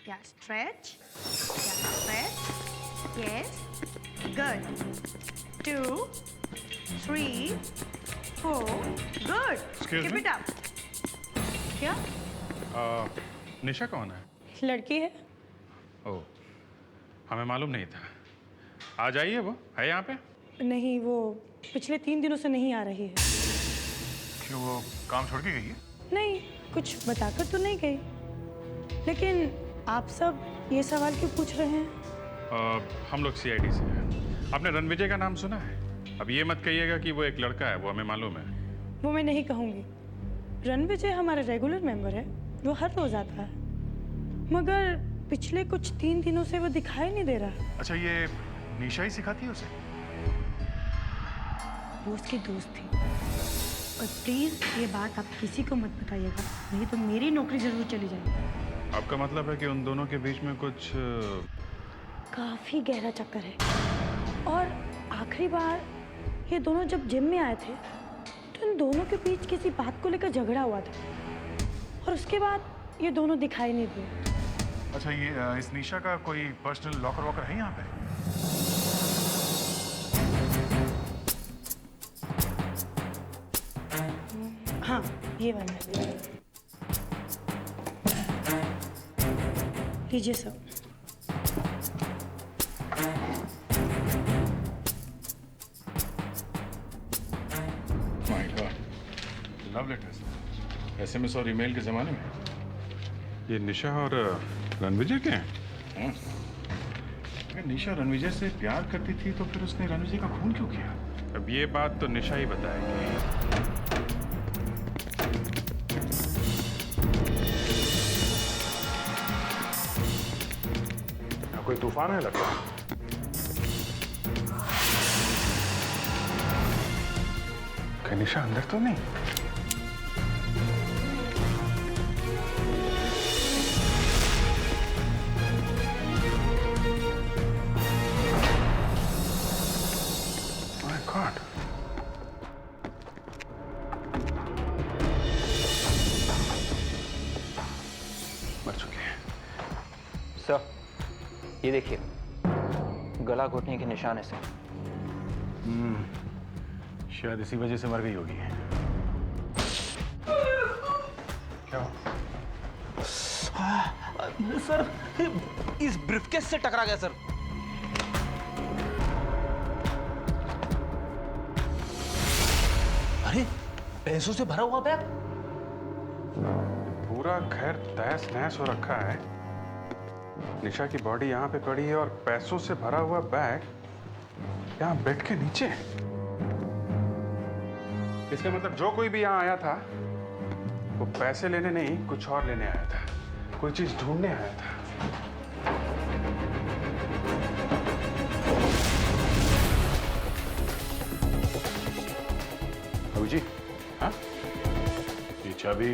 Yeah, stretch. Yeah, stretch. Yes. Good. 2, 3, 4. Good. Excuse Keep me? it up. क्या? निशा कौन है? लड़की है। ओह, हमें मालूम नहीं था। आ जाइए, वो है यहाँ पे? नहीं, वो पिछले 3 दिनों से नहीं आ रही है। क्यों, वो काम छोड़ के गई है? नहीं, कुछ बताकर तो नहीं गई। लेकिन आप सब ये सवाल क्यों पूछ रहे हैं? हम लोग CID से हैं। आपने रणविजय का नाम सुना है? अब ये मत कहिएगा कि वो एक लड़का है, वो हमें मालूम है। वो मैं नहीं कहूँगी। रणविजय हमारा रेगुलर मेंबर है, वो हर रोज आता है। मगर पिछले कुछ 3 दिनों से वो दिखाई नहीं दे रहा। अच्छा, ये निशा ही सिखाती है उसे? वो उसकी दोस्त थी। और प्लीज ये बात आप किसी को मत बताइएगा, नहीं तो मेरी नौकरी जरूर चली जाएगी। आपका मतलब है कि उन दोनों के बीच में कुछ काफी गहरा चक्कर है। और आखिरी बार ये दोनों जब जिम में आए थे तो इन दोनों के बीच किसी बात को लेकर झगड़ा हुआ था, और उसके बाद ये दोनों दिखाई नहीं दिए। अच्छा, ये इस निशा का कोई पर्सनल लॉकर वॉकर है यहाँ पे? हाँ, ये वाला है। लीजिए sir. My God, love letters, SMS और ईमेल के ज़माने में। ये निशा और रणविजय के हैं? अगर निशा रणविजय से प्यार करती थी तो फिर उसने रणविजय का खून क्यों किया? अब ये बात तो निशा ही बताएगी। कोई तूफान है लगता है। कहीं निशा अंदर तो नहीं? माय गॉड, मर चुके हैं। सर, ये देखिए, गला घोटने के निशान है सर। शायद इसी वजह से मर गई होगी। क्या हो? सर, इस ब्रीफकेस से टकरा गया सर। अरे, पैसों से भरा हुआ बैग। पूरा घर तहस नहस हो रखा है। निशा की बॉडी यहाँ पे पड़ी है और पैसों से भरा हुआ बैग यहाँ बेड के नीचे। इसका मतलब जो कोई भी यहाँ आया था वो पैसे लेने नहीं, कुछ और लेने आया था, कोई चीज ढूंढने आया था। बाबू जी, हाँ, ये चाबी,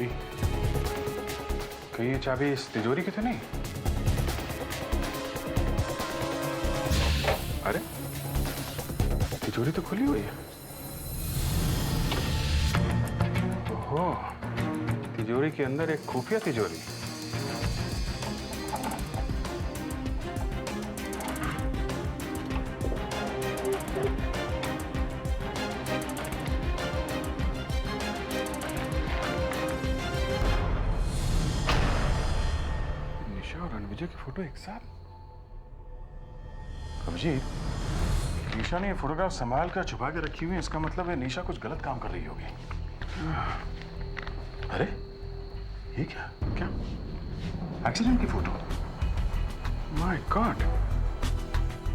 कहीं ये चाबी इस तिजोरी की तो नहीं? अरे, तिजोरी तो खुली हुई है। ओहो, तिजोरी के अंदर एक खुफिया तिजोरी। निशा और रणविजय की फोटो एक साथ। अभिजीत, निशा ने ये फोटोग्राफ संभाल कर छुपा के रखी हुई है, इसका मतलब है निशा कुछ गलत काम कर रही होगी। अरे, ये क्या क्या एक्सीडेंट की फोटो? माय गॉड,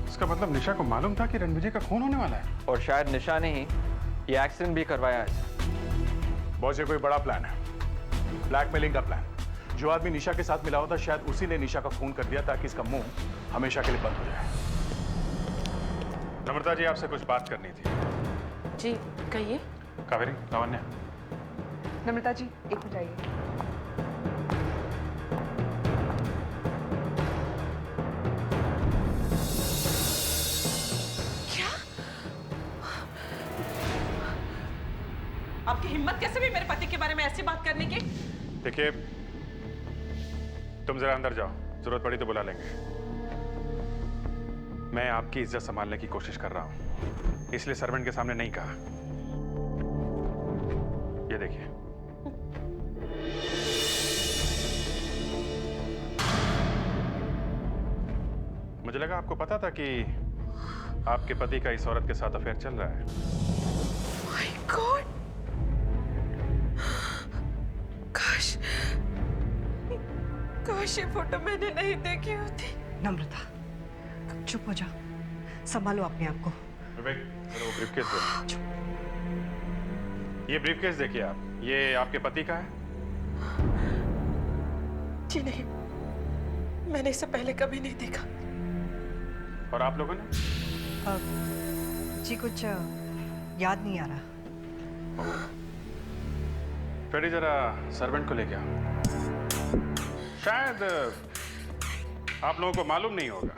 इसका मतलब निशा को मालूम था कि रणविजय का खून होने वाला है। और शायद निशा ने ही ये एक्सीडेंट भी करवाया है। बॉस, ये कोई बड़ा प्लान है, ब्लैकमेलिंग का प्लान। जो आदमी निशा के साथ मिला होता शायद उसी ने निशा का खून कर दिया ताकि इसका मुंह हमेशा के लिए बंद हो जाए। नम्रता जी, आपसे कुछ बात करनी थी। जी कहिए। कावेरी, लावण्या, नम्रता जी, एक मिनट आइए। क्या? आपकी हिम्मत कैसे भी मेरे पति के बारे में ऐसी बात करने की? देखिए, तुम जरा अंदर जाओ, जरूरत पड़ी तो बुला लेंगे। मैं आपकी इज्जत संभालने की कोशिश कर रहा हूं, इसलिए सर्वेंट के सामने नहीं कहा। ये देखिए। मुझे लगा आपको पता था कि आपके पति का इस औरत के साथ अफेयर चल रहा है। माय गॉड, काश ये फोटो मैंने नहीं देखी होती। नम्रता, चुप हो जाओ, संभालो अपने आप को। विवेक, जरा वो ब्रीफकेस दो। ये ब्रीफकेस देखिए आप, ये आपके पति का है? जी नहीं, मैंने इसे पहले कभी नहीं देखा। और आप लोगों ने? जी कुछ याद नहीं आ रहा। फ्रेडी, जरा सर्वेंट को लेके आओ। शायद आप लोगों को मालूम नहीं होगा।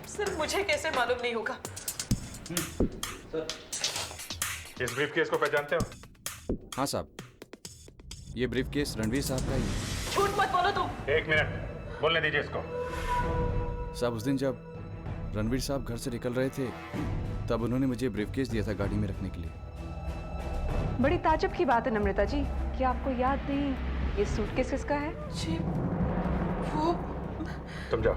सर, मुझे कैसे मालूम नहीं होगा? इस ब्रीफकेस को पहचानते हो? हाँ साहब, ये ब्रीफकेस रणवीर साहब का ही है। झूठ मत बोलो तुम। एक मिनट, बोलने दीजिए इसको। साहब, उस दिन जब रणवीर साहब घर से निकल रहे थे तब उन्होंने मुझे ब्रीफकेस दिया था गाड़ी में रखने के लिए। बड़ी ताज्जुब की बात है नम्रता जी, क्या आपको याद नहीं ये सूटकेस किसका है? जी, वो तुम जाओ।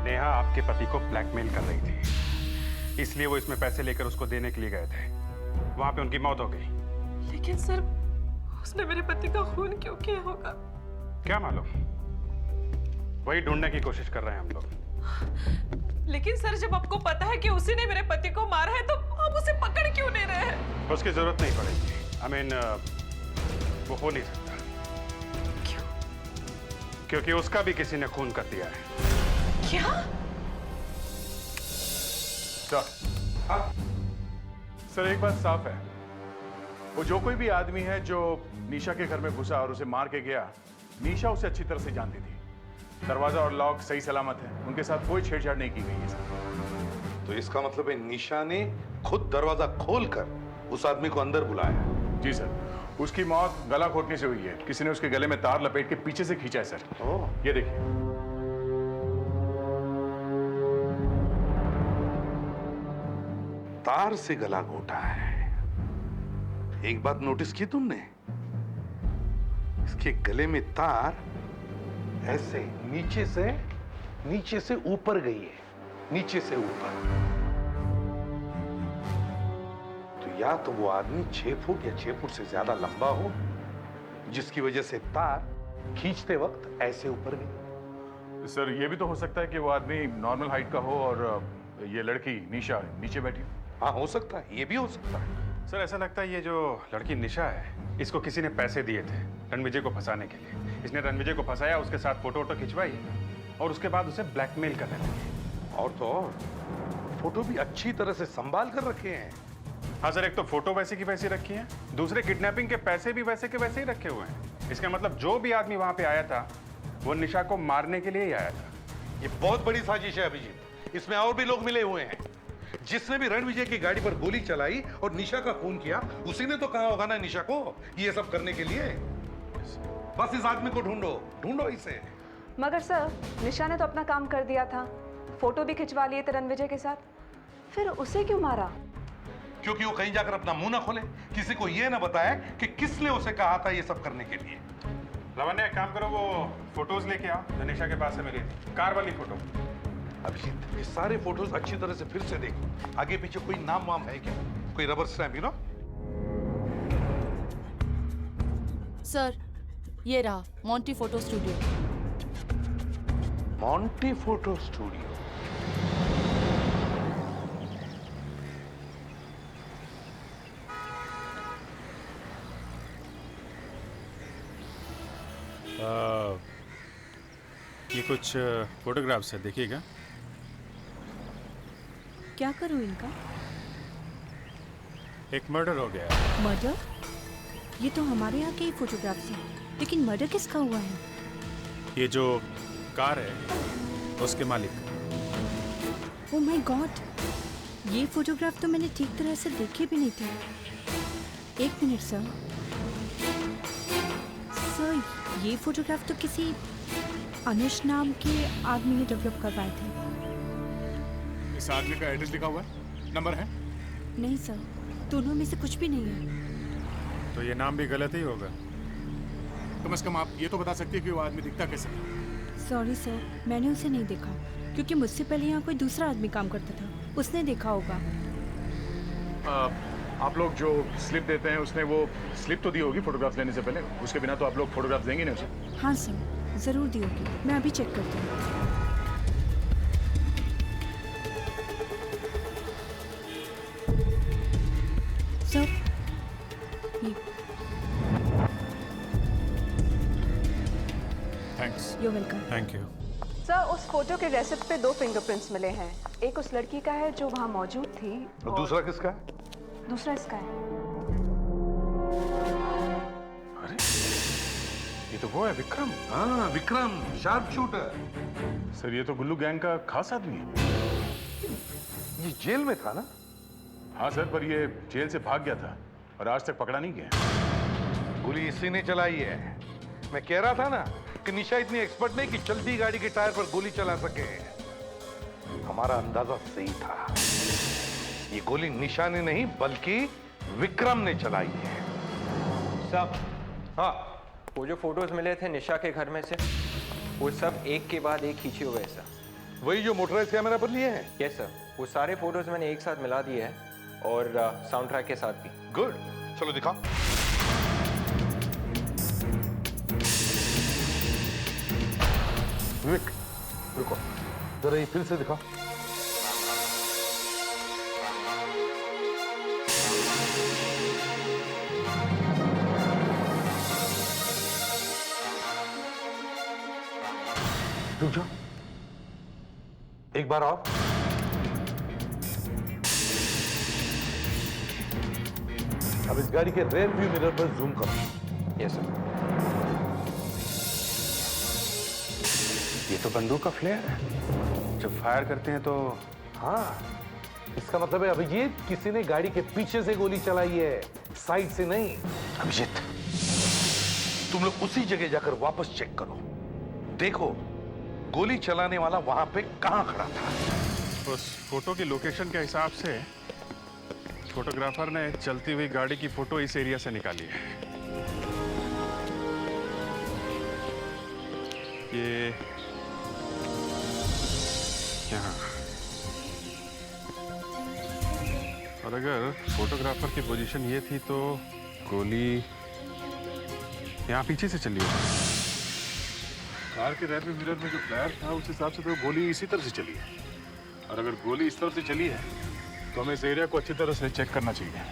नेहा आपके पति को ब्लैकमेल कर रही थी, इसलिए वो इसमें पैसे लेकर उसको देने के लिए गए थे। वहां पे उनकी मौत हो गई। लेकिन सर, उसने मेरे पति का खून क्यों किया होगा? क्या मालूम, वही ढूंढने की कोशिश कर रहे हैं हम लोग। लेकिन सर, जब आपको पता है कि उसी ने मेरे पति को मारा है तो आप उसे पकड़ क्यों नहीं रहे हैं? उसकी जरूरत नहीं पड़ेगी। I mean, वो हो नहीं सकता। क्यों? क्योंकि उसका भी किसी ने खून कर दिया है। क्या? सर, एक बात साफ है, वो जो कोई भी आदमी है जो निशा के घर में घुसा और उसे मार के गया, निशा उसे अच्छी तरह से जानती थी। दरवाजा और लॉक सही सलामत है, उनके साथ कोई छेड़छाड़ नहीं की गई है सर। तो इसका मतलब है निशा ने खुद दरवाजा खोलकर उस आदमी को अंदर बुलाया? जी सर, उसकी मौत गला घोटने से हुई है। किसी ने उसके गले में तार लपेट के पीछे से खींचा है सर। ओह। ये देखिए। तार से गला घोटा है। एक बात नोटिस की तुमने? इसके गले में तार ऐसे नीचे से ऊपर गई है, नीचे से ऊपर। तो या तो वो आदमी 6 फुट या 6 फुट से ज्यादा लंबा हो, जिसकी वजह से तार खींचते वक्त ऐसे ऊपर गई। सर, ये भी तो हो सकता है कि वो आदमी नॉर्मल हाइट का हो और ये लड़की निशा नीचे बैठी हो। हाँ, हो सकता है, ये भी हो सकता है। सर, ऐसा लगता है ये जो लड़की निशा है, इसको किसी ने पैसे दिए थे रणविजय को फंसाने के लिए। इसने रणविजय को फंसाया, उसके साथ फोटो वोटो खिंचवाई और उसके बाद उसे ब्लैकमेल करने लगी। और तो और फोटो भी अच्छी तरह से संभाल कर रखे हैं। हाँ सर, एक तो फोटो वैसे की वैसी रखी है, दूसरे किडनैपिंग के पैसे भी वैसे के वैसे ही रखे हुए हैं। इसका मतलब जो भी आदमी वहां पे आया था वो निशा को मारने के लिए ही आया था। ये बहुत बड़ी साजिश है अभिजीत। इसमें और भी लोग मिले हुए हैं। जिसने भी रणविजय की गाड़ी पर गोली चलाई और निशा का खून किया, उसी ने तो कहा होगा ना निशा को ये सब करने के लिए। बस इस आदमी को ढूंढो इसे। मगर सर, निशा ने तो अपना काम कर दिया था, फोटो भी खिंचवा लिए थे रणविजय के साथ, फिर उसे क्यों मारा? क्योंकि वो कहीं जाकर अपना मुंह ना खोले, किसी को ये ना बताए कि किसने उसे कहा था ये सब करने के लिए। लावण्य, एक काम करो, वो फोटोज लेके आओ जो निशा के पास है मेरी, कार वाली फोटो। अभिजीत, ये सारे फोटोज अच्छी तरह से फिर से देखो। आगे पीछे कोई नाम वाम है क्या? कोई rubber stamp, you know? Sir, ये रहा Monty photo studio. Monty photo studio. ये कुछ फोटोग्राफ्स है, देखिएगा। क्या करूँ इनका? एक मर्डर हो गया। मर्डर? ये तो हमारे यहाँ के ही फोटोग्राफ्स हैं, लेकिन मर्डर किसका हुआ है? ये जो कार है उसके मालिक। ओह माय गॉड, ये फोटोग्राफ तो मैंने ठीक तरह से देखे भी नहीं थे। एक मिनट सर, ये फोटोग्राफ तो किसी अनिश नाम के आदमी ने डेवलप करवाए थे। इस आदमी का एड्रेस लिखा हुआ है, नंबर है? नहीं सर, दोनों में से कुछ भी नहीं है। तो ये नाम भी गलत ही होगा। कम से कम आप ये तो बता सकती है कि वो आदमी दिखता कैसे था? सॉरी सर, मैंने उसे नहीं देखा क्योंकि मुझसे पहले यहाँ कोई दूसरा आदमी काम करता था, उसने देखा होगा। आप लोग जो स्लिप देते हैं उसने वो स्लिप तो दी होगी फोटोग्राफ लेने से पहले, उसके बिना तो आप लोग फोटोग्राफ देंगे नहीं उसे। हाँ सर, ज़रूर दी होगी, मैं अभी चेक करती हूँ। सर, ये thanks. You welcome. Thank you. Sir, उस फोटो के रेसिप्ट पे 2 फिंगरप्रिंट्स मिले हैं। एक उस लड़की का है जो वहाँ मौजूद थी, और दूसरा किसका है? दूसरा इसका है। अरे ये तो वो है विक्रम। हाँ, विक्रम शार्प शूटर। सर ये तो गुल्लू गैंग का खास आदमी है। ये जेल में था ना? हाँ सर, पर ये जेल से भाग गया था और आज तक पकड़ा नहीं गया। गोली इसी ने चलाई है। मैं कह रहा था ना कि निशा इतनी एक्सपर्ट नहीं कि चलती गाड़ी के टायर पर गोली चला सके। हमारा अंदाजा सही था। ये गोली निशा ने नहीं बल्कि विक्रम ने चलाई है। सब हाँ, वो जो फोटोज मिले थे निशा के घर में से, वो सब एक के बाद एक खींचे हुए हैं सर। वही जो मोटराइज कैमरा पर लिए हैं? यस सर, वो सारे फोटोज मैंने एक साथ मिला दिए हैं और साउंड ट्रैक के साथ भी। गुड, चलो दिखाओ। विवेक, रुको, जरा ये फिर से दिखाओ। रुक जाओ, एक बार आओ। अब इस गाड़ी के रेयर व्यू मिरर पर जूम करो। Yes sir. ये तो बंदूक का फ्लेयर है। जब फायर करते हैं तो हाँ, इसका मतलब है अभिजीत किसी ने गाड़ी के पीछे से गोली चलाई है, साइड से नहीं। अभिजीत, तुम लोग उसी जगह जाकर वापस चेक करो। देखो गोली चलाने वाला वहां पे कहां खड़ा था। उस फोटो की लोकेशन के हिसाब से फोटोग्राफर ने चलती हुई गाड़ी की फोटो इस एरिया से निकाली है। ये यहाँ, और अगर फोटोग्राफर की पोजीशन ये थी तो गोली यहाँ पीछे से चली है। कार के रेयर व्यू मिरर में जो फ्लैर था उस हिसाब से तो गोली इसी तरह से चली है, और अगर गोली इस तरह से चली है तो हमें इस एरिया को अच्छी तरह से चेक करना चाहिए।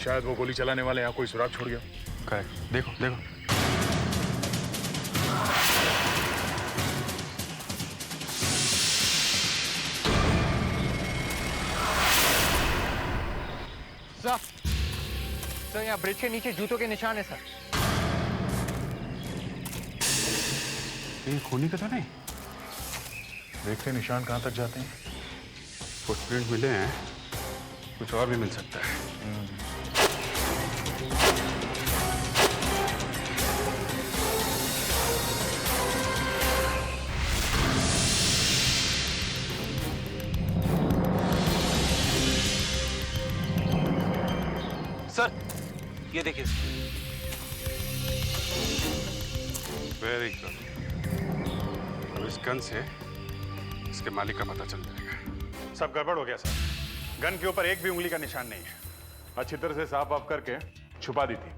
शायद वो गोली चलाने वाले यहाँ कोई सुराग छोड़ गया। करेक्ट, देखो देखो। सर यहाँ ब्रिज के नीचे जूतों के निशान है सर। ये खूनी का तो नहीं? देखते हैं निशान कहाँ तक जाते हैं। फुटप्रिंट मिले हैं, कुछ और भी मिल सकता है। सर ये देखिए। Very good. अब इस गन से इसके मालिक का पता चल जाएगा। सब गड़बड़ हो गया सर। गन के ऊपर एक भी उंगली का निशान नहीं है। अच्छी तरह से साफ ऑफ करके छुपा दी थी।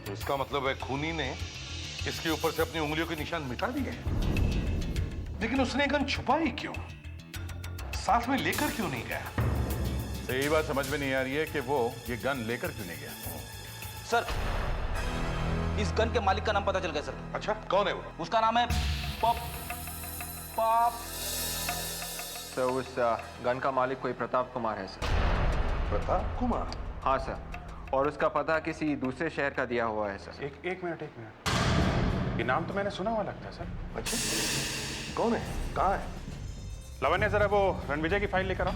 तो इसका मतलब है खूनी ने इसके ऊपर से अपनी उंगलियों के निशान मिटा दिए। लेकिन उसने गन छुपाई क्यों? साथ में लेकर क्यों नहीं गया? सही बात समझ में नहीं आ रही है कि वो ये गन लेकर क्यों नहीं गया। सर इस गन के मालिक का नाम पता चल गया सर। अच्छा, कौन है वो? उसका नाम है पॉप पॉप। सर उस गन का मालिक कोई प्रताप कुमार है सर। प्रताप कुमार? हाँ सर, और उसका पता किसी दूसरे शहर का दिया हुआ है सर। एक मिनट। ये नाम तो मैंने सुना हुआ लगता है सर। अच्छा, कौन है? कहाँ है? लवन्या, जरा वो रणविजय की फाइल लेकर आओ।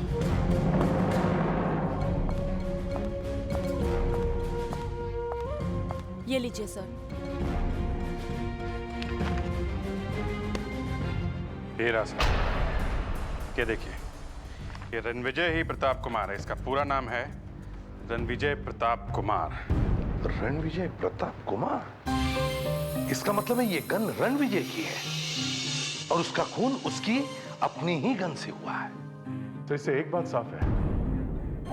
ये लीजिए सर। हेरा साहब, ये देखिए, ये रणविजय ही प्रताप कुमार है। इसका पूरा नाम है रणविजय प्रताप कुमार। रणविजय प्रताप कुमार? इसका मतलब है ये गन रणविजय की है और उसका खून उसकी अपनी ही गन से हुआ है। तो इससे एक बात साफ है,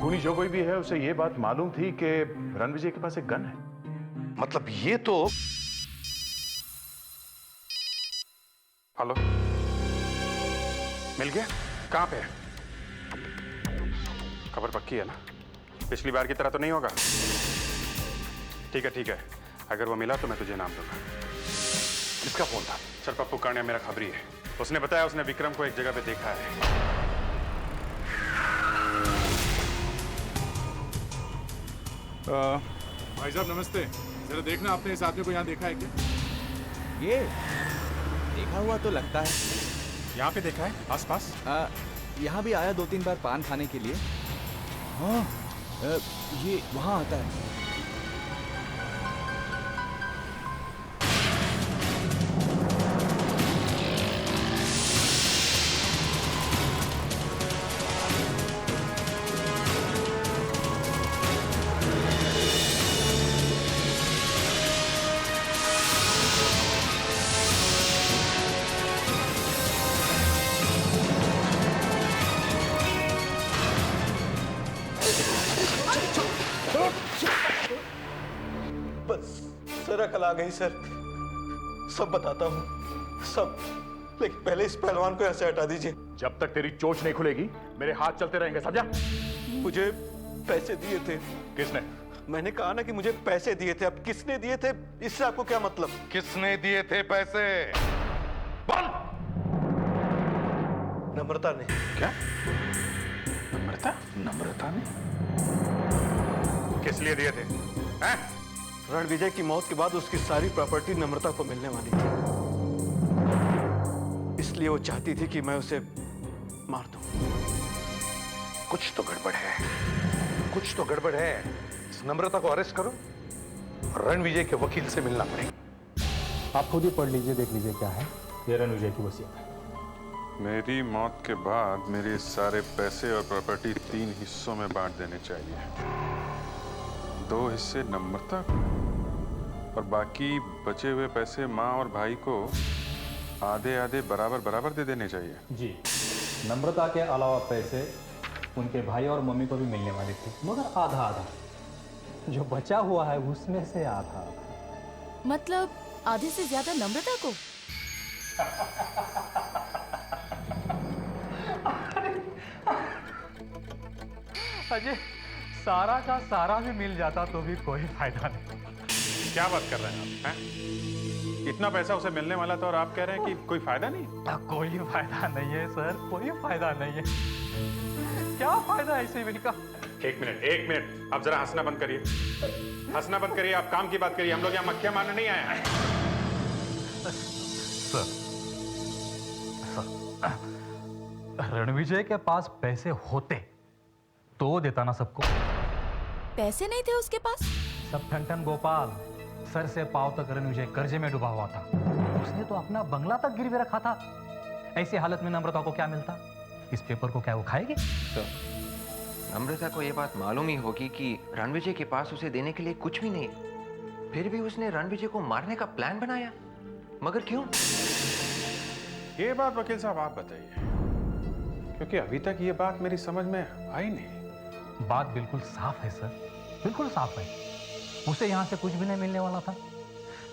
खूनी जो कोई भी है उसे ये बात मालूम थी कि रणविजय के पास एक गन है। मतलब ये तो... हेलो, मिल गया? कहाँ पे है? खबर पक्की है ना? पिछली बार की तरह तो नहीं होगा? ठीक है ठीक है, अगर वो मिला तो मैं तुझे नाम दूंगा। किसका फोन था? सर पप्पू कांडिया मेरा खबरी है। उसने बताया उसने विक्रम को एक जगह पे देखा है। भाई साहब नमस्ते, जरा देखना आपने इस आदमी को यहाँ देखा है क्या? ये देखा हुआ तो लगता है। यहाँ पे देखा है आसपास? यहाँ भी आया 2-3 बार पान खाने के लिए। हाँ, ये वहाँ आता है। सर अकल आ गई सर, सब बताता हूँ सब, लेकिन पहले इस पहलवान को ऐसे हटा दीजिए। जब तक तेरी चोंच नहीं खुलेगी मेरे हाथ चलते रहेंगे, समझा? मुझे पैसे दिए थे। किसने? मैंने कहा ना कि मुझे पैसे दिए थे, अब किसने दिए थे इससे आपको क्या मतलब? किसने दिए थे पैसे? बोल। नम्रता ने। क्या? नम्रता? नम्रता ने? किस लिए दिए थे? हैं? रणविजय की मौत के बाद उसकी सारी प्रॉपर्टी नम्रता को मिलने वाली थी, इसलिए वो चाहती थी कि मैं उसे मार दूं। कुछ तो गड़बड़ है, कुछ तो गड़बड़ है। इस नम्रता को अरेस्ट करो और रणविजय के वकील से मिलना पड़ेगा। आप खुद ही पढ़ लीजिए, देख लीजिए क्या है। ये रणविजय की वसीयत है। मेरी मौत के बाद मेरे सारे पैसे और प्रॉपर्टी 3 हिस्सों में बांट देने चाहिए। 2 हिस्से नम्रता को और बाकी बचे हुए पैसे माँ और भाई को आधे आधे बराबर बराबर दे देने चाहिए। जी, नम्रता के अलावा पैसे उनके भाई और मम्मी को भी मिलने वाले थे, मगर आधा आधा। जो बचा हुआ है उसमें से आधा आधा। मतलब आधे से ज्यादा नम्रता को? अजय, सारा का सारा भी मिल जाता तो भी कोई फायदा नहीं। क्या बात कर रहे हैं आप? हैं? इतना पैसा उसे मिलने वाला था और आप कह रहे हैं कि कोई फायदा नहीं? कोई फायदा नहीं है सर, कोई फायदा नहीं है। क्या फायदा है इसे मिलकर? एक मिनट, आप जरा हंसना बंद करिए। हंसना बंद करिए, आप काम की बात करिए। हम लोग यहाँ मक्खियां मारने नहीं आए हैं। रणविजय के पास पैसे होते तो देता ना सबको। पैसे नहीं थे उसके पास? सब ठन गोपाल सर से पांव तक रणविजय कर्जे में डूबा हुआ था। उसने तो अपना बंगला तक गिरवी रखा था। ऐसी हालत में नम्रता को क्या मिलता? इस पेपर को क्या वो खाएगी? तो नम्रता को यह बात मालूम ही होगी कि रणविजय के पास उसे देने के लिए कुछ भी नहीं, फिर भी उसने रणविजय को मारने का प्लान बनाया। मगर क्यों? ये बात वकील साहब आप बताइए, क्योंकि अभी तक ये बात मेरी समझ में आई नहीं। बात बिल्कुल साफ है सर, बिल्कुल साफ है। उसे यहाँ से कुछ भी नहीं मिलने वाला था।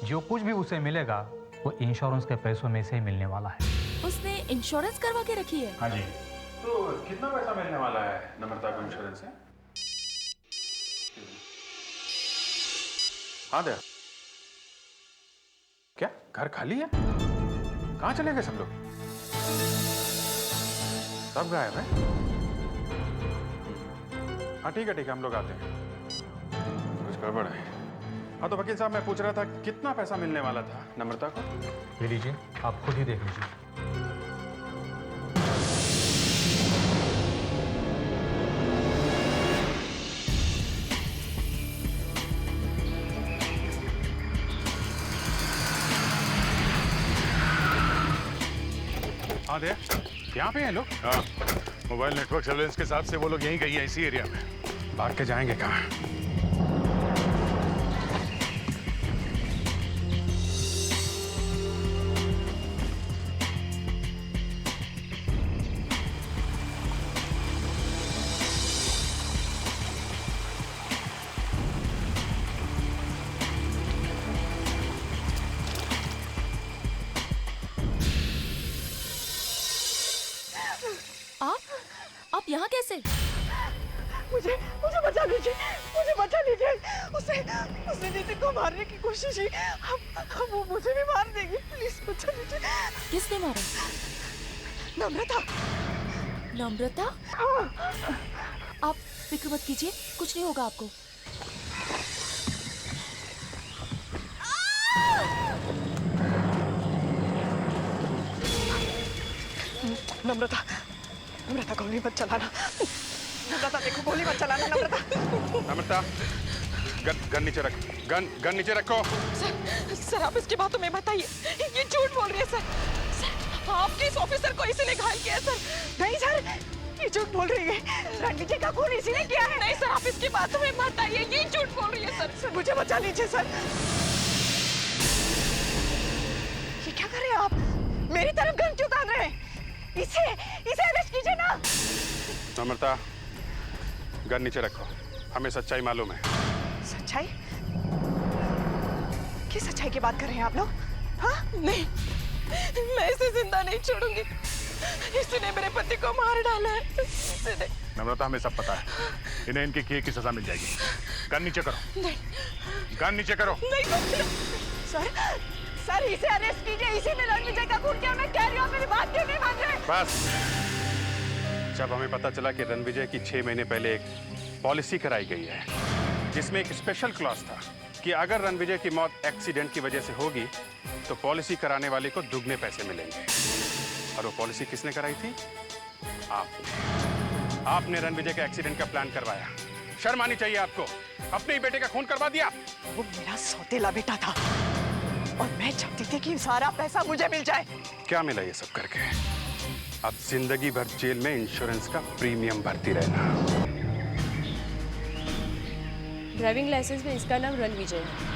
जो कुछ भी उसे मिलेगा वो इंश्योरेंस के पैसों में से ही मिलने वाला है। उसने इंश्योरेंस करवा के रखी है? हाँ जी। तो कितना पैसा मिलने वाला है नम्रता को इंश्योरेंस से? हाँ दया, क्या घर खाली है? कहाँ चले गए सब लोग? सब गायब है? हाँ ठीक है, हम लोग आते हैं। कुछ गड़बड़ है। हाँ तो वकील साहब, मैं पूछ रहा था कितना पैसा मिलने वाला था नम्रता को? ले लीजिए, आप खुद ही देख लीजिए। कहाँ थे? यहाँ पे हैं लोग? हाँ, मोबाइल नेटवर्क सर्वेलेंस के हिसाब से वो लोग यहीं कहीं हैं, इसी एरिया में। भाग के जाएंगे कहाँ? आप यहाँ कैसे? मुझे मुझे बचा लीजिए, मुझे बचा लीजिए। उसने नितिन को मारने की कोशिश की। अब वो मुझे भी मार देगी। प्लीज बचा लीजिए। किसने मारा? नम्रता। नम्रता? आप फिक्र मत कीजिए, कुछ नहीं होगा आपको। नम्रता, नम्रता गोली मत चलाना। नम्रता देखो, गोली मत चलाना नम्रता। नम्रता, गन नीचे रख। गन नीचे रखो। सर आप इसकी बातों में बताइए, ये झूठ बोल रही है सर। आपके इस ऑफिसर को इसी ने घायल किया सर। नहीं सर, ये झूठ बोल रही है। रणविजय का खून इसी ने किया है। नहीं सर, आप इसकी बातों में मत आइए, ये झूठ बोल रही है सर। मुझे बचा लीजिए सर। ये क्या कर रहे हैं आप? मेरी तरफ गन क्यों तान रहे हैं? इसे अरेस्ट कीजिए ना। नम्रता, गन नीचे रखो। हमें सच्चाई मालूम है। सच्चाई? किस सच्चाई की बात कर रहे हैं आप लोग? हाँ? नहीं, मैं इसे जिंदा नहीं छोड़ूंगी। इसने मेरे पति को मार डाला है। नम्रता, हमें सब पता है। इन्हें इनके किए की सजा मिल जाएगी। गन नीचे करो। नहीं, गन नीचे करो। नहीं सर इसे अरेस्ट कीजिए। इसी ने रणविजय का खून किया। मैं कह रही हूँ, मेरी बात क्यों नहीं मान रहे? बस, जब हमें पता चला कि रणविजय की 6 महीने पहले एक पॉलिसी कराई गई है जिसमें एक स्पेशल क्लॉज था कि अगर रणविजय की मौत एक्सीडेंट की वजह से होगी तो पॉलिसी कराने वाले को दुगने पैसे मिलेंगे। और वो पॉलिसी किसने कराई थी? आपने रणविजय के एक्सीडेंट का प्लान करवाया। शर्म आनी चाहिए आपको। अपने ही बेटे का खून करवा दिया। वो मेरा सौतेला बेटा था और मैं चाहती थी कि सारा पैसा मुझे मिल जाए। क्या मिला ये सब करके? अब जिंदगी भर जेल में इंश्योरेंस का प्रीमियम भरती रहना। ड्राइविंग लाइसेंस में इसका नाम रणविजय है।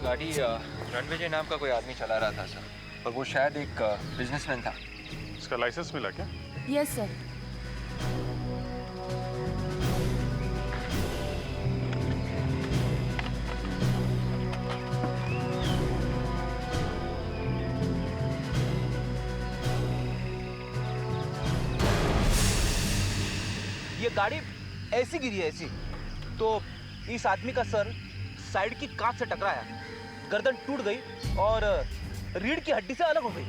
गाड़ी रणविजय नाम का कोई आदमी चला रहा था सर, और वो शायद एक बिजनेसमैन था। इसका लाइसेंस मिला क्या? Yes sir. ये गाड़ी ऐसी गिरी है, ऐसी तो इस आदमी का सर साइड की कांच से टकराया, गर्दन टूट गई और रीढ़ की हड्डी से अलग हो गई।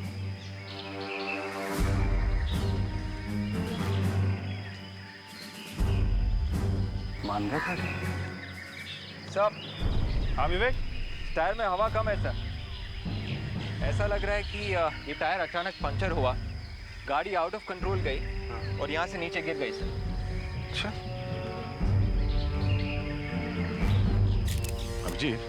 मान गए था सब। हाँ विवेक, टायर में हवा कम है सर। ऐसा लग रहा है कि ये टायर अचानक पंचर हुआ, गाड़ी आउट ऑफ कंट्रोल गई और यहाँ से नीचे गिर गई सर। अच्छा, अभिजीत,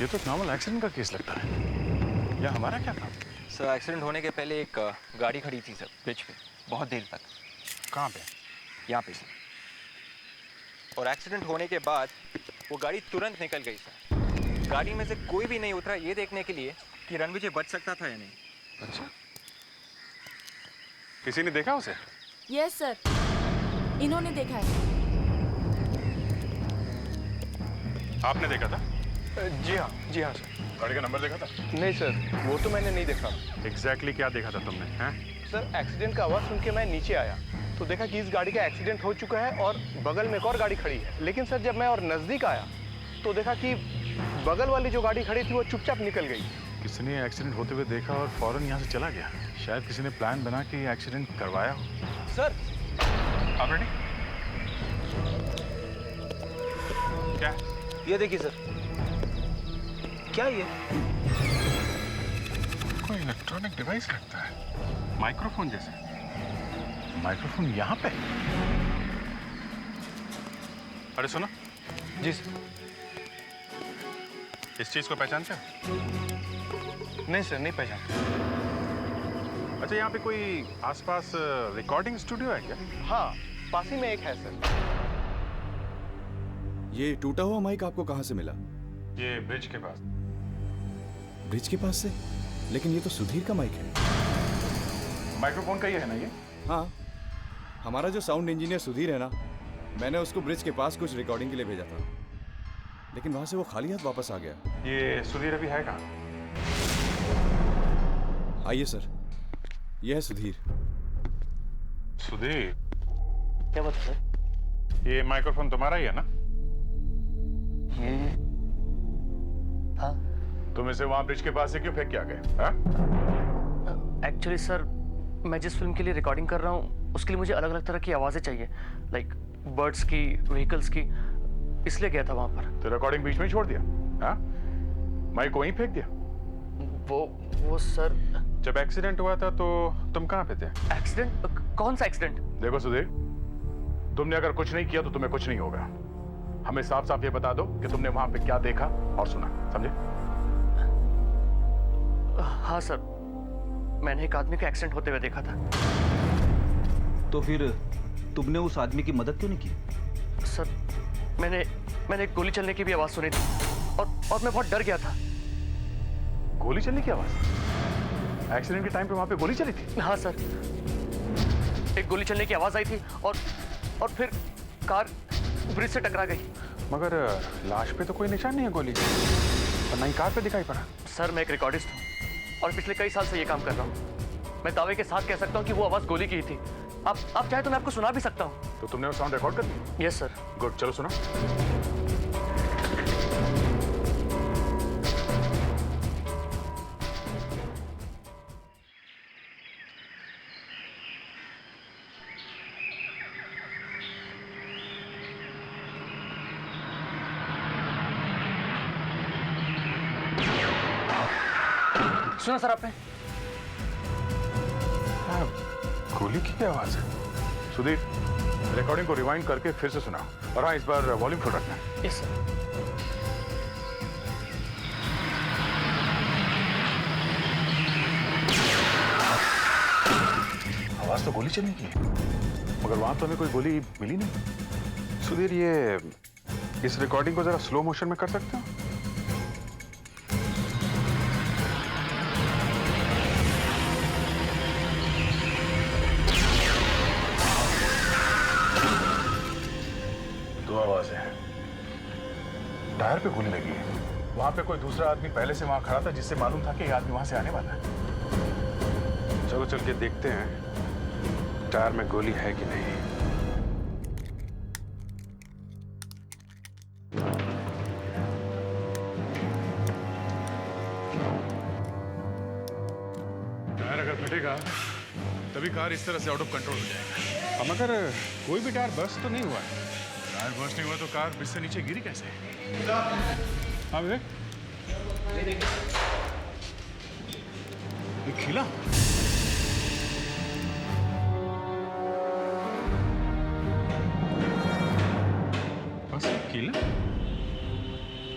ये तो नॉर्मल एक्सीडेंट का केस लगता है। या हमारा क्या था? सर एक्सीडेंट होने के पहले एक गाड़ी खड़ी थी सर ब्रिज पे बहुत देर तक। कहाँ पे? यहाँ पे सर। और एक्सीडेंट होने के बाद वो गाड़ी तुरंत निकल गई सर। गाड़ी में से कोई भी नहीं उतरा ये देखने के लिए कि रणविजय बच सकता था या नहीं। अच्छा, किसी ने देखा उसे? यस सर, इन्होंने देखा है। आपने देखा था? जी हाँ सर। गाड़ी का नंबर देखा था? नहीं सर, वो तो मैंने नहीं देखा। एग्जैक्टली क्या देखा था तुमने? हैं? सर एक्सीडेंट का आवाज सुन के मैं नीचे आया तो देखा कि इस गाड़ी का एक्सीडेंट हो चुका है और बगल में एक और गाड़ी खड़ी है। लेकिन सर जब मैं और नजदीक आया तो देखा कि बगल वाली जो गाड़ी खड़ी थी वो चुपचाप निकल गई। किसी ने एक्सीडेंट होते हुए देखा और फौरन यहाँ से चला गया। शायद किसी ने प्लान बना के एक्सीडेंट करवाया हो। सर आप रेडी? क्या? ये देखिए सर। क्या ये? कोई इलेक्ट्रॉनिक डिवाइस लगता है, माइक्रोफोन जैसे। माइक्रोफोन यहाँ पे? अरे सुनो। जी सर। इस चीज को पहचानते हो? नहीं सर, नहीं पहचान। अच्छा, यहाँ पे कोई आसपास रिकॉर्डिंग स्टूडियो है क्या? हाँ, पास ही में एक है सर। ये टूटा हुआ माइक आपको कहाँ से मिला? ये ब्रिज के पास। ब्रिज के पास से? लेकिन ये तो सुधीर का माइक है। माइक्रोफोन का ही है ना ये? हाँ, हमारा जो साउंड इंजीनियर सुधीर है ना, मैंने उसको ब्रिज के पास कुछ रिकॉर्डिंग के लिए भेजा था, लेकिन वहां से वो खाली हाथ वापस आ गया। ये सुधीर अभी है कहाँ? आइए सर, ये है सुधीर। सुधीर, क्या बात है? ये माइक्रोफोन तुम्हारा ही है ना? हाँ। तुम इसे वहां ब्रिज के पास से क्यों फेंक के आ गए? एक्चुअली सर, मैं जिस फिल्म के लिए रिकॉर्डिंग कर रहा हूँ उसके लिए मुझे अलग अलग तरह की आवाज़ें चाहिए, लाइक बर्ड्स की, व्हीकल्स की, इसलिए गया था वहाँ पर। तो रिकॉर्डिंग बीच में ही छोड़ दिया? हाँ? माइक को वहीं फेंक दिया? वो सर, जब एक्सीडेंट हुआ था तो तुम कहाँ पे थे? एक्सीडेंट? कौन सा एक्सीडेंट? देखो सुधीर, तुमने अगर कुछ नहीं किया तो तुम्हें कुछ नहीं होगा। हमें साफ साफ ये बता दो कि तुमने वहां पे क्या देखा और सुना, समझे? हाँ सर, मैंने एक आदमी का एक्सीडेंट होते हुए देखा था। तो फिर तुमने उस आदमी की मदद क्यों नहीं की? सर, मैंने एक गोली चलने की भी आवाज सुनी थी और मैं बहुत डर गया था। गोली चलने की आवाज? एक्सीडेंट के टाइम पे वहां पे गोली चली थी? हाँ सर, एक गोली चलने की आवाज आई थी और फिर कार ब्रिज से टकरा गई। मगर लाश पे तो कोई निशान नहीं है गोली का, और नहीं कार पे दिखाई पड़ा। सर, मैं एक रिकॉर्डिस्ट हूँ और पिछले कई साल से ये काम कर रहा हूँ। मैं दावे के साथ कह सकता हूँ कि वो आवाज गोली की ही थी। आप चाहे तो मैं आपको सुना भी सकता हूँ। तो तुमने वो साउंड रिकॉर्ड कर दिया? Yes sir. गुड, चलो सुनो। सुना सर आपने? गोली की क्या आवाज है? सुधीर, रिकॉर्डिंग को रिवाइंड करके फिर से सुना, और हाँ, इस बार वॉल्यूम फुल रखना। Yes sir. आवाज तो गोली चलने की है, मगर वहां तो हमें कोई गोली मिली नहीं। सुधीर, ये इस रिकॉर्डिंग को जरा स्लो मोशन में कर सकते हो? दो आवाज है। टायर पे गोली लगी है। वहां पे कोई दूसरा आदमी पहले से वहां खड़ा था जिससे मालूम था कि ये आदमी वहां से आने वाला है। चलो चल के देखते हैं टायर में गोली है कि नहीं। टायर अगर फटेगा तभी कार इस तरह से आउट ऑफ कंट्रोल हो जाएगा। अब मगर कोई भी टायर बर्स्ट तो नहीं हुआ है। टायर बर्स्ट नहीं हुआ तो कार ब्रिज से नीचे गिरी कैसे? हाँ विवेक, ये खिला? बस कीला?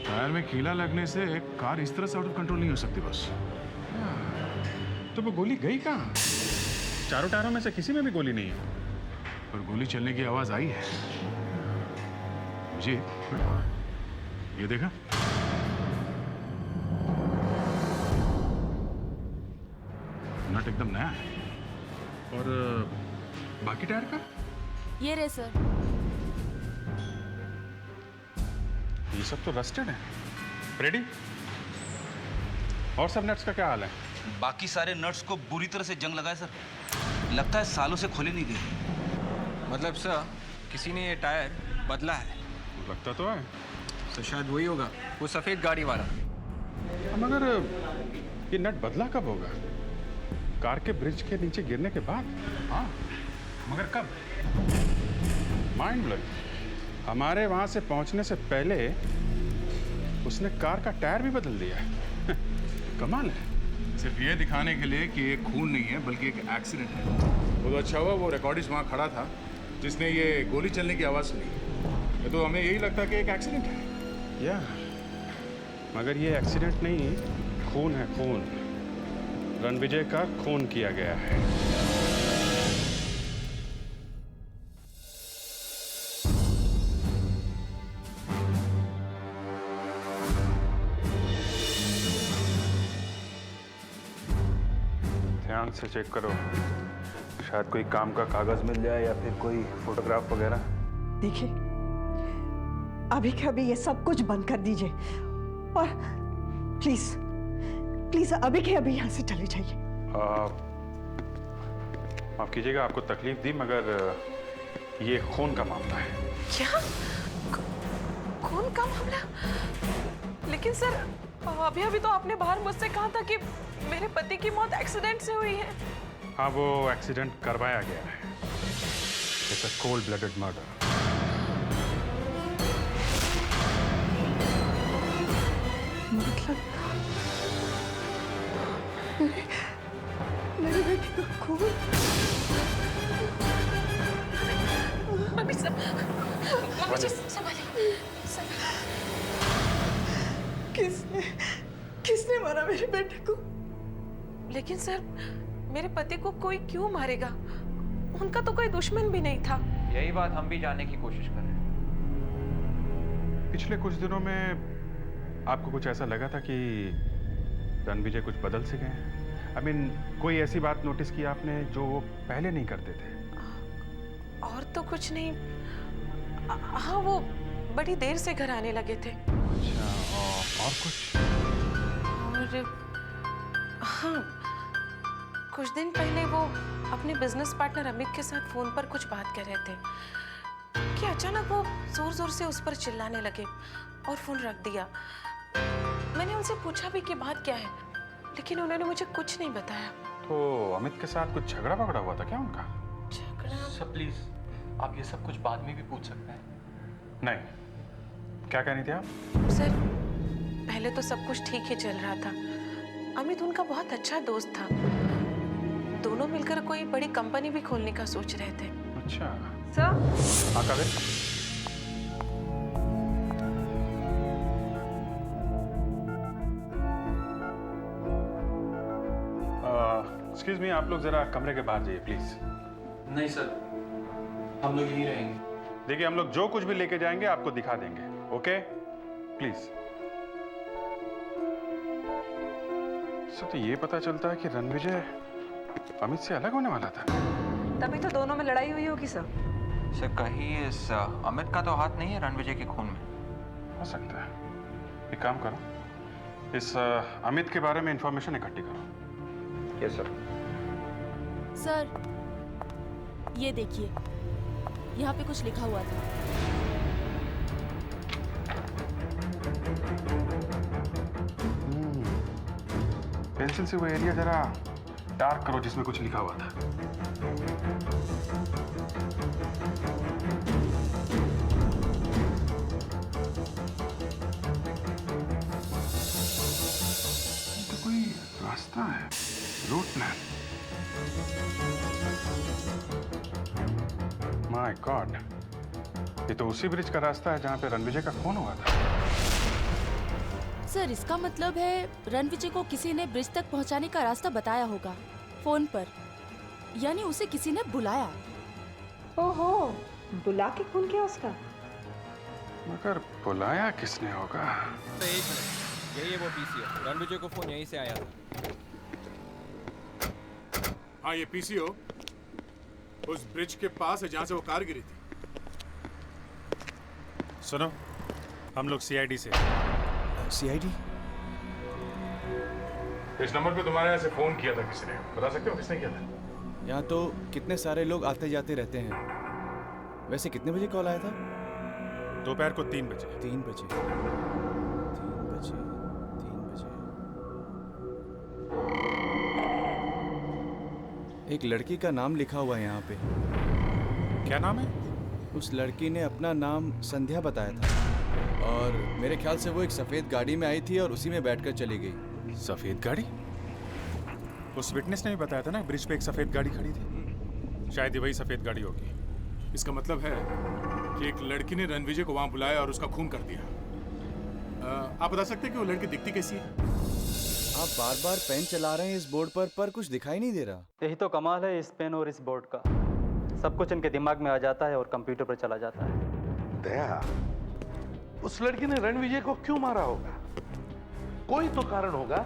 टायर में कीला लगने से कार इस तरह से आउट ऑफ कंट्रोल नहीं हो सकती बस। तो वो गोली गई कहाँ? चारों टायरों में से किसी में भी गोली नहीं है, पर गोली चलने की आवाज आई है मुझे। ये देखा? नट एकदम नया है। और बाकी टायर का? ये रहे सर। ये सब तो रस्टेड है। रेडी? और सब नट्स का क्या हाल है? बाकी सारे नट्स को बुरी तरह से जंग लगा है सर। लगता है सालों से खोले नहीं गए। मतलब सर, किसी ने ये टायर बदला है। लगता तो है। तो शायद वही होगा, वो सफेद गाड़ी वाला। मगर ये नट बदला कब होगा? कार के ब्रिज के नीचे गिरने के बाद? हाँ, मगर कब? Mind blowing. हमारे वहां से पहुंचने से पहले उसने कार का टायर भी बदल दिया। कमाल है। सिर्फ ये दिखाने के लिए कि ये खून नहीं है बल्कि एक एक्सीडेंट है। वो तो अच्छा हुआ वो रिकॉर्डिस्ट वहाँ खड़ा था जिसने ये गोली चलने की आवाज़ सुनी। ये तो हमें यही लगता कि एक एक्सीडेंट है। या मगर ये एक्सीडेंट नहीं, खून है, खून। रणविजय का खून किया गया है। ध्यान से चेक करो, शायद कोई काम का कागज मिल जाए या फिर कोई फोटोग्राफ वगैरह। देखिए, अभी के अभी ये सब कुछ बंद कर दीजिए और प्लीज प्लीज अभी के अभी यहाँ से चले जाइए। माफ कीजिएगा आपको तकलीफ दी, मगर ये खून का मामला है। क्या? खून का मामला? लेकिन सर, अभी अभी तो आपने बाहर मुझसे कहा था कि मेरे पति की मौत एक्सीडेंट से हुई है। हाँ, वो एक्सीडेंट करवाया गया है। It's a cold blooded murder. मतलब मेरे बेटे का खून? मम्मी संभालिए। किसने मारा मेरे बेटे को? लेकिन सर, मेरे पति को कोई क्यों मारेगा? उनका तो कोई दुश्मन भी नहीं था। यही बात हम भी जानने की कोशिश कर रहे हैं। पिछले कुछ दिनों में आपको कुछ ऐसा लगा था कि रणविजय कुछ बदल से गए हैं? I mean, कोई ऐसी बात नोटिस की आपने जो वो पहले नहीं करते थे? और तो कुछ नहीं। हाँ, वो बड़ी देर से घर आने लगे थे। अच्छा, और कुछ? और हाँ, कुछ दिन पहले वो अपने बिजनेस पार्टनर अमित के साथ फोन पर कुछ बात कर रहे थे कि अचानक वो जोर जोर से उस पर चिल्लाने लगे और फोन रख दिया। मैंने उनसे पूछा भी कि बात क्या है, लेकिन उन्होंने मुझे कुछ नहीं बताया। तो अमित के साथ कुछ झगड़ा वगड़ा हुआ था क्या उनका? झगड़ा? सर प्लीज, आप ये सब कुछ बाद में भी पूछ सकते हैं। नहीं, क्या कह रही थी आप? सर, पहले तो सब कुछ ठीक ही चल रहा था। अमित उनका बहुत अच्छा दोस्त था। दोनों मिलकर कोई बड़ी कंपनी भी खोलने का सोच रहे थे। अच्छा सर। हाँ, काबिल। एक्सक्यूज मी, आप लोग जरा कमरे के बाहर जाइए प्लीज। नहीं सर, हम लोग यहीं रहेंगे। देखिए, हम लोग जो कुछ भी लेके जाएंगे आपको दिखा देंगे, ओके? प्लीज। तो ये पता चलता है कि रणविजय अमित से अलग होने वाला था। तभी तो दोनों में लड़ाई हुई होगी सर। सर, कहीं इस अमित का तो हाथ नहीं है रणविजय के खून में? हो सकता है। एक काम करो, इस अमित के बारे में इंफॉर्मेशन इकट्ठी करो। Yes sir. सर, ये देखिए, यहाँ पे कुछ लिखा हुआ था। पेंसिल से वो एरिया जरा डार्क करो जिसमें कुछ लिखा हुआ था। तो कोई रास्ता है, रूट प्लान। माय गॉड, ये तो उसी ब्रिज का रास्ता है जहां पे रणविजय का खून हुआ था। सर, इसका मतलब है रणविजय को किसी ने ब्रिज तक पहुंचाने का रास्ता बताया होगा फोन पर, यानी उसे किसी ने बुलाया। ओहो, बुला के खून किया उसका? मगर बुलाया किसने होगा? तो एक मिनट, यही है वो पीसीओ। रणविजय को फोन यहीं से आया था। हाँ, ये पीसीओ उस ब्रिज के पास है जहां से वो कार गिरी थी। सुनो, हम लोग सीआईडी से। सीआईडी? इस नंबर पे तुम्हारे यहाँ से फोन किया था किसी ने, बता सकते हो किसने किया था? यहाँ तो कितने सारे लोग आते जाते रहते हैं। वैसे कितने बजे कॉल आया था? दोपहर को 3 बजे। 3 बजे। 3 बजे। 3 बजे। एक लड़की का नाम लिखा हुआ है यहाँ पे। क्या नाम है? उस लड़की ने अपना नाम संध्या बताया था और मेरे ख्याल से वो एक सफेद गाड़ी में आई थी और उसी में बैठकर चली गई। सफेद गाड़ी? उस विटनेस ने भी बताया था ना, ब्रिज पे एक सफेद गाड़ी खड़ी थी। शायद ये वही सफेद गाड़ी होगी। इसका मतलब है कि एक लड़की ने रणविजय को वहां बुलाया और उसका खून कर दिया। आप बता सकते हैं कि वो लड़की दिखती कैसी है? आप बार बार पेन चला रहे हैं इस बोर्ड पर कुछ दिखाई नहीं दे रहा। यही तो कमाल है इस पेन और इस बोर्ड का। सब कुछ इनके दिमाग में आ जाता है और कंप्यूटर पर चला जाता है। दया, उस लड़की ने रणविजय को क्यों मारा होगा? कोई तो कारण होगा,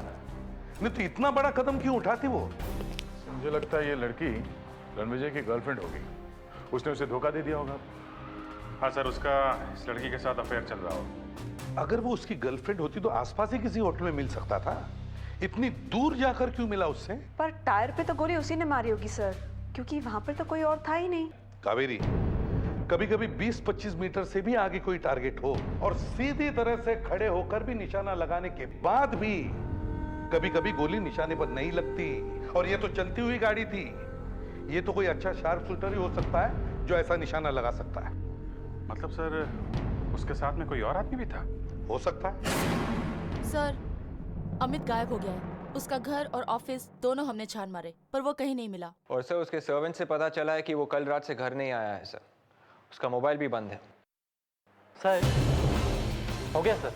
नहीं तो इतना बड़ा कदम क्यों उठाती वो? मुझे लगता है ये लड़की रणविजय की गर्लफ्रेंड होगी। उसने उसे धोखा दे दिया होगा। हाँ सर, उसका इस लड़की के साथ अफेयर चल रहा हो। अगर वो उसकी गर्लफ्रेंड होती तो आसपास ही किसी होटल में मिल सकता था। इतनी दूर जाकर क्यों मिला उससे? पर टायर पे तो गोली उसी ने मारी होगी सर, क्योंकि वहां पर तो कोई और था ही नहीं। कावेरी, कभी कभी 20-25 मीटर से भी आगे कोई टारगेट हो और सीधी तरह से खड़े होकर भी निशाना लगाने के बाद भी कभी कभी गोली निशाने पर नहीं लगती। और ये तो चलती हुई गाड़ी थी। ये तो कोई अच्छा शार्प शूटर ही हो सकता है जो ऐसा निशाना लगा सकता है। मतलब सर, उसके साथ में कोई और आदमी भी था? हो सकता है। सर, अमित गायब हो गया है। उसका घर और ऑफिस दोनों हमने छान मारे, पर वो कहीं नहीं मिला। और सर, उसके सर्वेंट से पता चला है कि वो कल रात से घर नहीं आया है सर। उसका मोबाइल भी बंद है। सर, हो गया सर।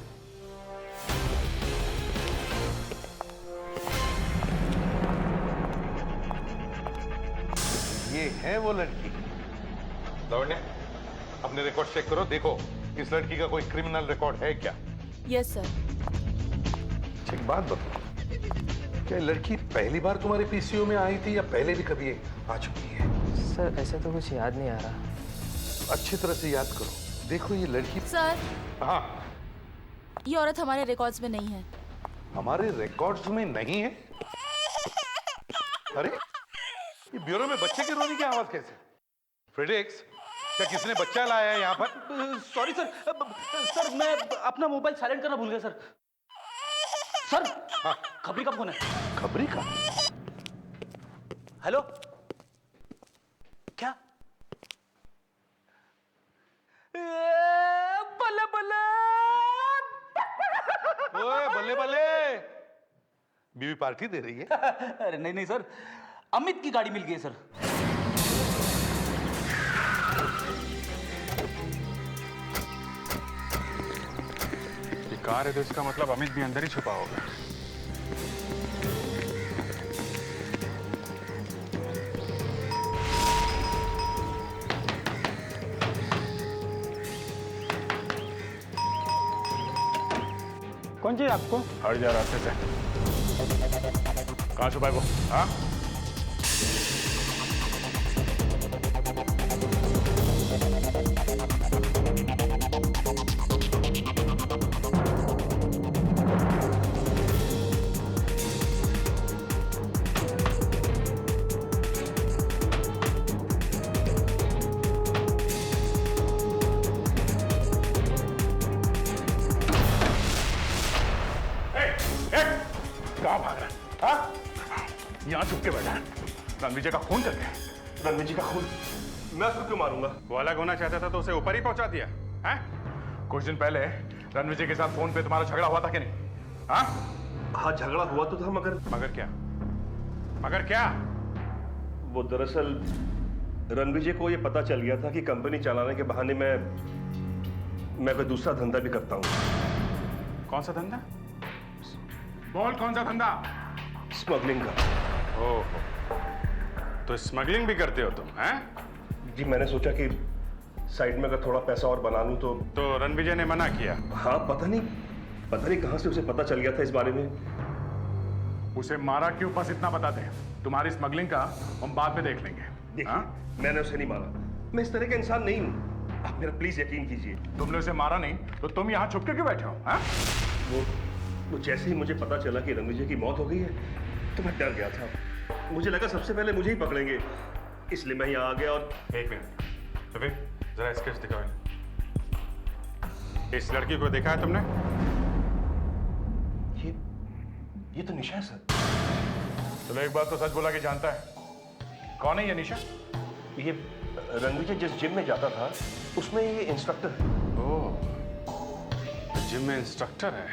ये है वो लड़की। लावण्य, अपने रिकॉर्ड चेक करो, देखो इस लड़की का कोई क्रिमिनल रिकॉर्ड है क्या? Yes sir. एक बात बताओ, क्या लड़की पहली बार तुम्हारे पीसीओ में आई थी या पहले भी कभी आ चुकी है? सर, ऐसा तो कुछ याद नहीं आ रहा। अच्छी तरह से याद करो, देखो ये लड़की। सर, हाँ, ये औरत हमारे रिकॉर्ड्स में नहीं है। हमारे रिकॉर्ड्स में नहीं है? अरे, ये ब्यूरो में बच्चे के रोने की आवाज कैसे? फ्रेडेक्स, क्या किसने बच्चा लाया है यहाँ पर? सॉरी सर, सर मैं अपना मोबाइल साइलेंट करना भूल गया सर। सर, हाँ, खबरी का फोन है। खबरी का? हेलो, क्या? बल्ले बल्ले, ओए बल्ले बल्ले, बीवी पार्टी दे रही है? अरे नहीं नहीं सर, अमित की गाड़ी मिल गई है सर। ये कार है तो इसका मतलब अमित भी अंदर ही छुपा होगा। कौन चाहिए आपको? हट जा रास्ते से। कहाँ छुपा है वो? हाँ? कहाँ भाग रहा है? हाँ? यहाँ छुप के बैठा है। रणविजय का खून करके। रणविजय का खून? मैं उसको क्यों मारूंगा? वो अलग होना चाहता था तो उसे ऊपर ही पहुंचा दिया है? कुछ दिन पहले रणविजय के साथ फोन पे तुम्हारा झगड़ा हुआ था कि नहीं? हाँ? हाँ, झगड़ा हुआ तो था, मगर क्या? मगर क्या? वो दरअसल रणविजय को ये पता चल गया था कि कंपनी चलाने के बहाने मैं कोई दूसरा धंधा भी करता हूँ। कौन सा धंधा? बोल, कौन सा धंधा? स्मगलिंग का। ओह, तो स्मगलिंग भी करते हो तुम, हैं? जी, मैंने सोचा कि साइड में अगर थोड़ा पैसा और बना लूं तो रणविजय ने मना किया? हाँ, पता नहीं कहां से उसे पता चल गया था इस बारे में। उसे मारा क्यों, बस इतना बता दे। तुम्हारी स्मगलिंग का हम बाद में देख लेंगे। देखिए, मैंने उसे नहीं मारा। मैं इस तरह का इंसान नहीं हूं। आप मेरा प्लीज यकीन कीजिए। तुमने उसे मारा नहीं तो तुम यहाँ छुप के क्यों बैठे हो? हाँ? वो जैसे ही मुझे पता चला कि रणविजय की मौत हो गई है तो मैं डर गया था। मुझे लगा सबसे पहले मुझे ही पकड़ेंगे, इसलिए मैं यहाँ आ गया। और एक मिनट, तो फिर जरा स्केच दिखाओ। इस लड़की को देखा है तुमने? ये तो निशा है सर। चलो एक बात तो सच बोला कि जानता है। कौन है ये निशा? ये रणविजय जिस जिम में जाता था उसमें ये इंस्ट्रक्टर है। ओह, जिम में इंस्ट्रक्टर है।